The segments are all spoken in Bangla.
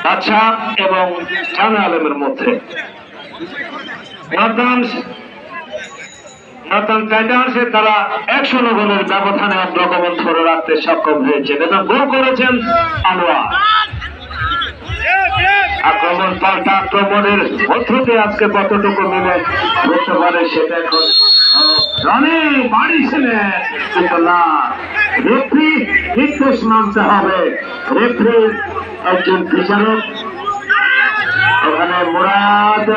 বাদশা এবং জানে আলমের মধ্যে। নর্দার্ন টাইটান্সের তারা 100 গোলের ব্যবধানে অগ্রগমন ধরে রাখতে সক্ষম হয়েছে এবং গোল করেছেন আনোয়ার। আক্রমণ পাল্টা আক্রমণের মধ্যে আজকে কতটুকু মিলে ধরতে পারে সেটা এখন রানে বাড়িছিলেন, কিন্তু না, রেফারি নির্দেশ মানতে হবে। রেফারি একজন বিচারক, ওখানে মুরাদ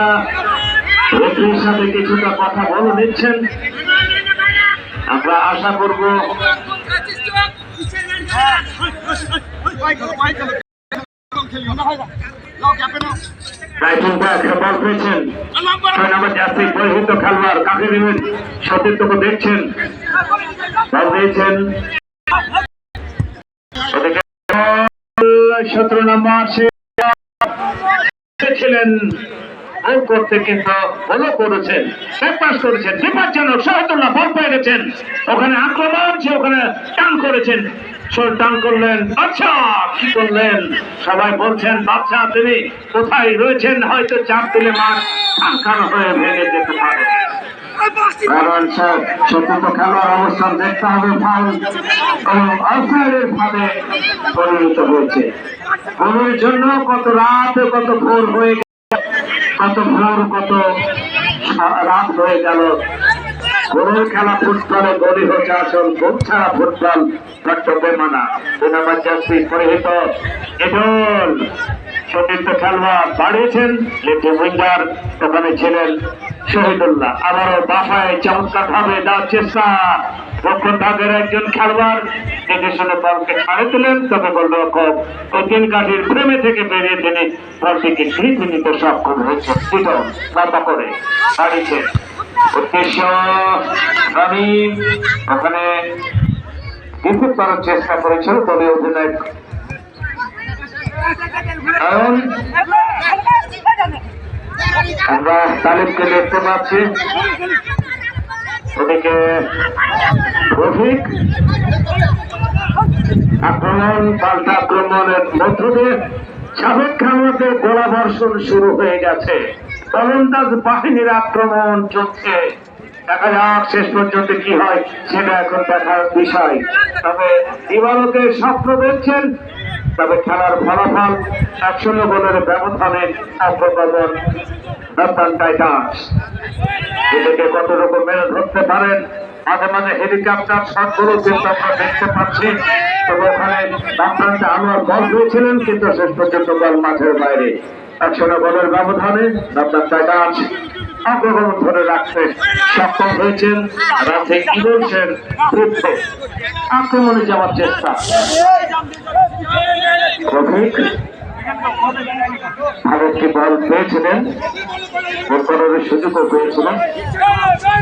রেফারির সাথে কিছুটা কথা বলে নিচ্ছেন। আমরা আশা করব খেলোয়াড় কাকে নেবেন সতীর্থকে দেখছেন, বল দিয়েছেন 17 নম্বর ছিলেন গোল করতে, কিন্তু গোলও করেছেন, পাস করেছেন, বিপজ্জনক শহীদুল্লাহ বল পেয়ে গেছেন, ওখানে আক্রমণ সে ওখানে টান করেছেন, টান করলেন। আচ্ছা কি করলেন সবাই বলছেন বাদশা তিনি কোথায় রয়েছেন, হয়তো চাপ দিলে মাঠ খান হয়ে ভেঙে যেতে পারে, কারণ সতীর্থ খেলোয়াড় অবস্থান দেখতে হবে। ফাউল এবং অফসাইডের ফাঁদে পরিণত হয়েছে। গোলের জন্য কত রাত কত ভোর হয়ে গেল, কত ভোর কত রাত হয়ে গেল। গোলের খেলা ফুটবলে গলি হচ্ছে আসল, গোল ছাড়া ফুটবল বড্ড বেমানা। 2 নম্বর জার্সি পরিহিত এডল সতীর্থ খেলোয়াড় বাড়িয়েছেন, লেফট উইঙ্গার ওখানে ছিলেন শহীদুল্লাহ। আবারও বাফায় চমৎকার ভাবে দেওয়ার চেষ্টা, রক্ষণ ভাগের একজন খেলোয়াড় দেখে বলকে ছাড়ে দিলেন, তবে গোলরক্ষক ওই 3 কাঠির প্রেমে থেকে বেরিয়ে তিনি বলটিকে ঠিক নিতে সক্ষম হয়েছেন। লম্বা করে বাড়িয়েছেন, উদ্দেশ্য রমিম ওখানে বিদ্যুৎ করার চেষ্টা করেছিল দলীয় অধিনায়ক। আমরা তালিমকে দেখতে পাচ্ছি, ওদিকে রফিক আক্রমণ পাল্টা আক্রমণের মধ্য দিয়ে সাবেক খেলোয়াড়দের গোলাবর্ষণ শুরু হয়ে গেছে। তলন্দাজ বাহিনীর আক্রমণ চলছে, দেখা যাক শেষ পর্যন্ত কি হয়, সেটা এখন দেখার বিষয়। তবে ইবাদতের স্বপ্ন দেখছেন, তবে খেলার ফলাফল 100 গোলের ব্যবধানে অগ্রগমন নর্দার্ন টাইটান্স। এটাকে কত রকম মেনে ধরতে পারেন, মাঝে মাঝে হেলিকপ্টার শটগুলো কিন্তু আমরা দেখতে পাচ্ছি। তবে ওখানে বাপ্রান্তে আনোয়ার বল পেয়েছিলেন, কিন্তু শেষ পর্যন্ত বল মাঠের বাইরে। 100 গোলের ব্যবধানে নর্দার্ন টাইটান্স অগ্রগমন ধরে রাখতে সক্ষম হয়েছেন। রাজশাহী ইগলসের বিরুদ্ধে আক্রমণে যাওয়ার চেষ্টা, রফিক ভারতকে বল পেয়েছিলেন, গোল করার সুযোগও পেয়েছিলেন।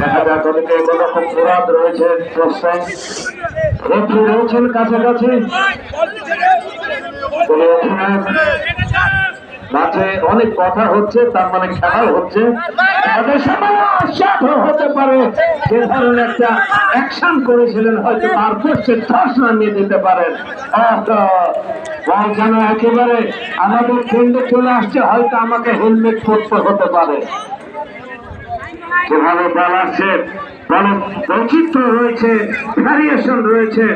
দেখা যাক অনেকে কোনরকম মুরাদ রয়েছে, রেফারি রয়েছেন কাছাকাছি, মাঠে অনেক কথা হচ্ছে, তার মানে খেলাও হচ্ছে, হতে পারে যে ধরনের একটা অ্যাকশন করেছিলেন, হয়তো তার পোস্টে 10 নামিয়ে দিতে পারেন। বল যেন একেবারে আমাদের কেন্দ্রে চলে আসছে, হয়তো আমাকে হেলমেট পরতে হতে পারে। যেভাবে বল আসছে, বলের বৈচিত্র্য রয়েছে, ভ্যারিয়েশন রয়েছে।